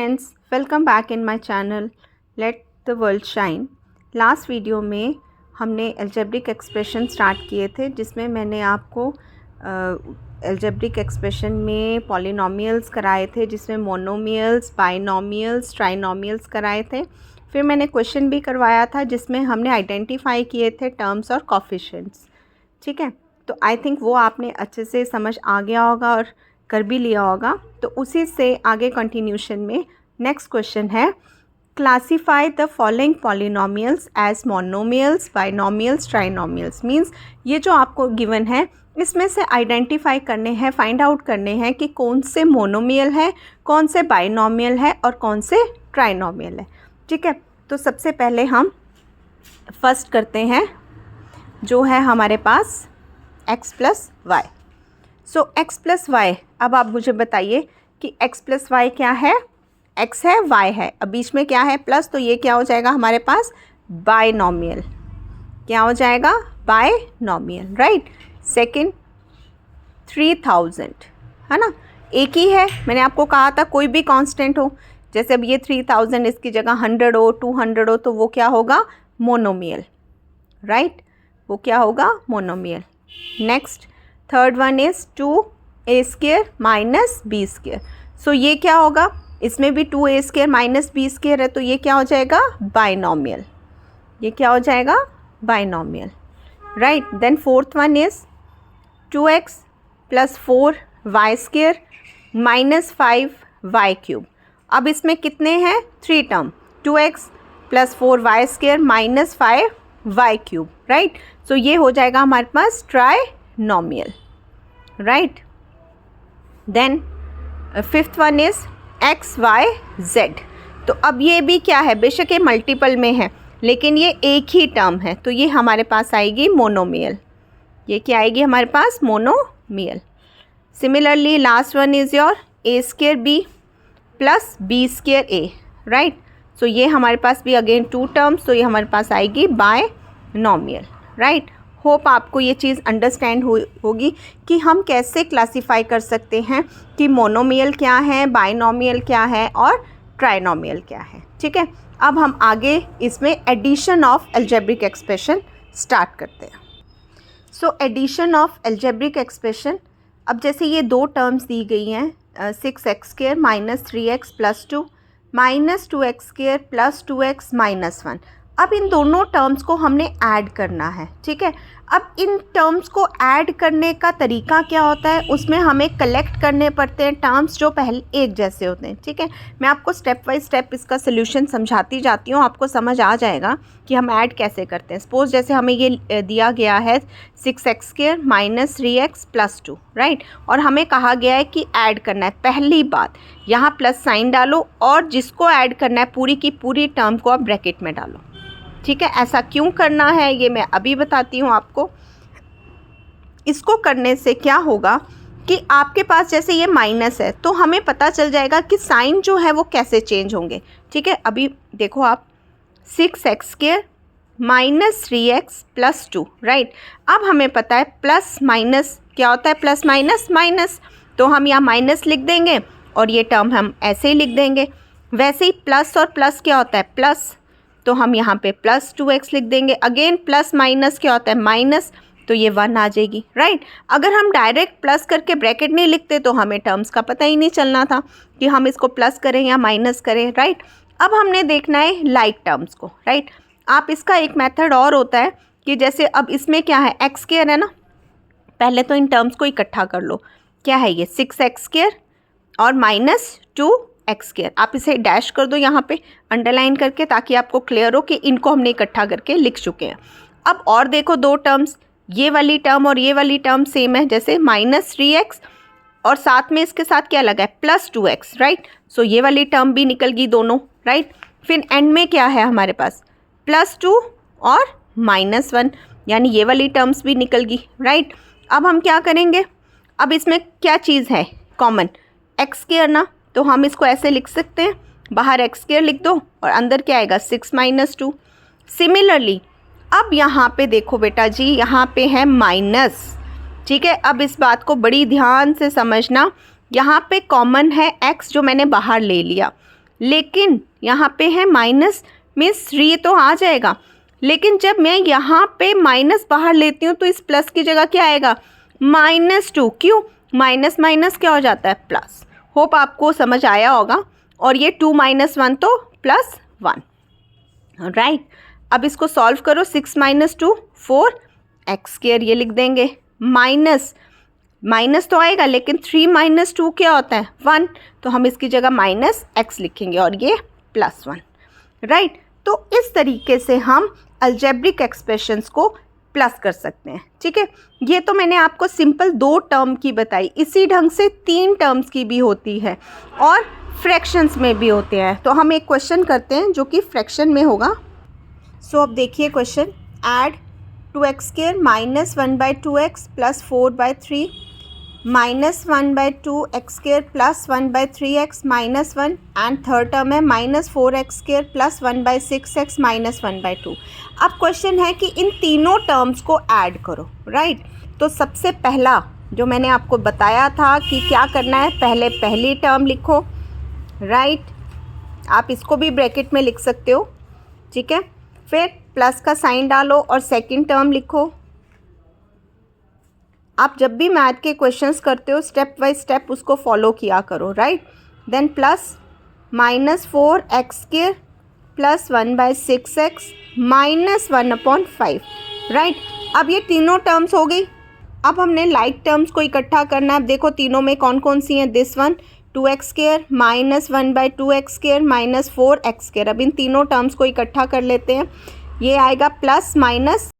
Friends, welcome back in my channel let the world shine. Last video में हमने algebraic expression start किए थे, जिसमें मैंने आपको अलजेब्रिक एक्सप्रेशन में पॉलिनोमियल्स कराए थे, जिसमें मोनोमियल्स, बाइनोमियल्स, ट्राइनोमियल्स कराए थे। फिर मैंने क्वेश्चन भी करवाया था जिसमें हमने आइडेंटिफाई किए थे टर्म्स और कोफिशिएंट्स। ठीक है, तो आई थिंक वो आपने अच्छे से समझ आ गया होगा और कर भी लिया होगा। तो उसी से आगे कंटिन्यूशन में नेक्स्ट क्वेश्चन है, classify the following polynomials as monomials, binomials, trinomials. Means ये जो आपको गिवन है इसमें से आइडेंटिफाई करने हैं, फाइंड आउट करने हैं कि कौन से मोनोमियल है, कौन से बाइनोमियल है और कौन से ट्राइनोमियल है। ठीक है, तो सबसे पहले हम फर्स्ट करते हैं जो है हमारे पास x प्लस वाई। सो x प्लस वाई, अब आप मुझे बताइए कि x प्लस वाई क्या है। x है, y है, अब बीच में क्या है प्लस, तो ये क्या हो जाएगा हमारे पास बाइनोमियल। क्या हो जाएगा बाइनोमियल, राइट। सेकंड 3000 है ना, एक ही है। मैंने आपको कहा था कोई भी कांस्टेंट हो, जैसे अब ये 3000 इसकी जगह 100 हो, 200 हो, तो वो क्या होगा मोनोमियल, राइट, वो क्या होगा monomial. Next third one is 2a² minus b²। सो ये क्या होगा, इसमें भी 2a² माइनस b² है, तो ये क्या हो जाएगा बाइनोमियल। ये क्या हो जाएगा binomial, right. Then fourth one is 2x plus 4y² minus 5y³। अब इसमें कितने हैं 3 term, 2x plus 4y² minus 5y³, right. So ये हो जाएगा हमारे पास trinomial, right. Then fifth one is x y z. तो अब ये भी क्या है, बेशक ये मल्टीपल में है लेकिन ये एक ही टर्म है, तो ये हमारे पास आएगी मोनोमियल। ये क्या आएगी हमारे पास monomial. Similarly last one is your a² b plus b² a, right. So ये हमारे पास भी अगेन 2 टर्म्स, तो ये हमारे पास आएगी बाइनोमियल, राइट। होप आपको ये चीज़ अंडरस्टैंड होगी कि हम कैसे क्लासीफाई कर सकते हैं कि मोनोमियल क्या है, बाइनोमियल क्या है और ट्राइनोमियल क्या है। ठीक है, अब हम आगे इसमें addition of algebraic expression start करते हैं। So addition of algebraic expression, अब जैसे ये 2 टर्म्स दी गई हैं 6x² minus 3x plus 2 minus 2x² plus 2x minus 1। अब इन दोनों टर्म्स को हमने ऐड करना है। ठीक है, अब इन टर्म्स को ऐड करने का तरीका क्या होता है, उसमें हमें कलेक्ट करने पड़ते हैं टर्म्स जो पहले एक जैसे होते हैं। ठीक है, मैं आपको स्टेप बाय स्टेप इसका सोल्यूशन समझाती जाती हूँ, आपको समझ आ जाएगा कि हम ऐड कैसे करते हैं। सपोज जैसे हमें ये दिया गया है 6x² minus 3x plus 2, right, और हमें कहा गया है कि ऐड करना है। पहली बात यहाँ प्लस साइन डालो और जिसको ऐड करना है पूरी की पूरी टर्म को आप ब्रैकेट में डालो। ठीक है, ऐसा क्यों करना है ये मैं अभी बताती हूँ आपको। इसको करने से क्या होगा कि आपके पास जैसे ये माइनस है तो हमें पता चल जाएगा कि साइन जो है वो कैसे चेंज होंगे। ठीक है, अभी देखो आप 6x² minus 3x plus 2, right. अब हमें पता है प्लस माइनस क्या होता है, प्लस माइनस माइनस, तो हम यहाँ माइनस लिख देंगे और ये टर्म हम ऐसे ही लिख देंगे। वैसे ही प्लस और प्लस क्या होता है प्लस, तो हम यहाँ पे प्लस 2x लिख देंगे। अगेन प्लस माइनस क्या होता है माइनस, तो ये 1 आ जाएगी, राइट। अगर हम डायरेक्ट प्लस करके ब्रैकेट नहीं लिखते तो हमें टर्म्स का पता ही नहीं चलना था कि हम इसको प्लस करें या माइनस करें, राइट। अब हमने देखना है लाइक टर्म्स को, राइट। आप इसका एक मेथड और होता है कि जैसे अब इसमें क्या है x² है ना, पहले तो इन टर्म्स को इकट्ठा कर लो। क्या है ये 6x² और माइनस 2x²। आप इसे डैश कर दो यहाँ पे अंडरलाइन करके, ताकि आपको क्लियर हो कि इनको हमने इकट्ठा करके लिख चुके हैं। अब और देखो 2 टर्म्स, ये वाली टर्म और ये वाली टर्म सेम है, जैसे माइनस 3x और साथ में इसके साथ क्या लगा है प्लस 2x, राइट। सो ये वाली टर्म भी निकल गई दोनों, राइट। फिर एंड में क्या है हमारे पास प्लस 2 और माइनस 1, यानी ये वाली टर्म्स भी निकल गई, राइट। अब हम क्या करेंगे, अब इसमें क्या चीज़ है कॉमन x² ना, तो हम इसको ऐसे लिख सकते हैं, बाहर x² लिख दो और अंदर क्या आएगा 6 माइनस 2। सिमिलरली अब यहाँ पे देखो बेटा जी, यहाँ पे है माइनस। ठीक है, अब इस बात को बड़ी ध्यान से समझना, यहाँ पे कॉमन है x जो मैंने बाहर ले लिया, लेकिन यहाँ पे है माइनस, मीन्स 3 तो आ जाएगा, लेकिन जब मैं यहाँ पे माइनस बाहर लेती हूँ तो इस प्लस की जगह क्या आएगा, -2। क्यों, माइनस माइनस क्या हो जाता है, प्लस। होप आपको समझ आया होगा। और ये 2 - 1 तो +1, राइट। अब इसको सॉल्व करो, 6 - 2 4x², ये लिख देंगे। माइनस माइनस तो आएगा, लेकिन 3 - 2 क्या होता है, 1, तो हम इसकी जगह -x लिखेंगे और ये +1, राइट। तो इस तरीके से हम अलजेब्रिक एक्सप्रेशंस को प्लस कर सकते हैं, ठीक है। ये तो मैंने आपको सिंपल 2 टर्म की बताई, इसी ढंग से 3 टर्म्स की भी होती है और फ्रैक्शंस में भी होते हैं। तो हम एक क्वेश्चन करते हैं जो कि फ्रैक्शन में होगा। सो अब देखिए question, add 2x² - 1/2x + 4/3 -1/2 x² + 1/3x - 1, and third term है -4x² + 1/6x - 1/2। अब क्वेश्चन है कि इन तीनों टर्म्स को ऐड करो, राइट। तो सबसे पहला जो मैंने आपको बताया था कि क्या करना है, पहले पहली टर्म लिखो, राइट। आप इसको भी ब्रैकेट में लिख सकते हो, ठीक है। फिर प्लस का साइन डालो और सेकंड टर्म लिखो। आप जब भी मैथ के क्वेश्चंस करते हो स्टेप बाय स्टेप उसको फॉलो किया करो, right. Then plus -4x² + 1/6x - 1/5, right. अब ये तीनों टर्म्स हो गई। अब हमने लाइक टर्म्स को इकट्ठा करना है। अब देखो तीनों में कौन कौन सी हैं, this one 2x² - 1/2x² - 4x²। अब इन तीनों टर्म्स को इकट्ठा कर लेते हैं, ये आएगा +-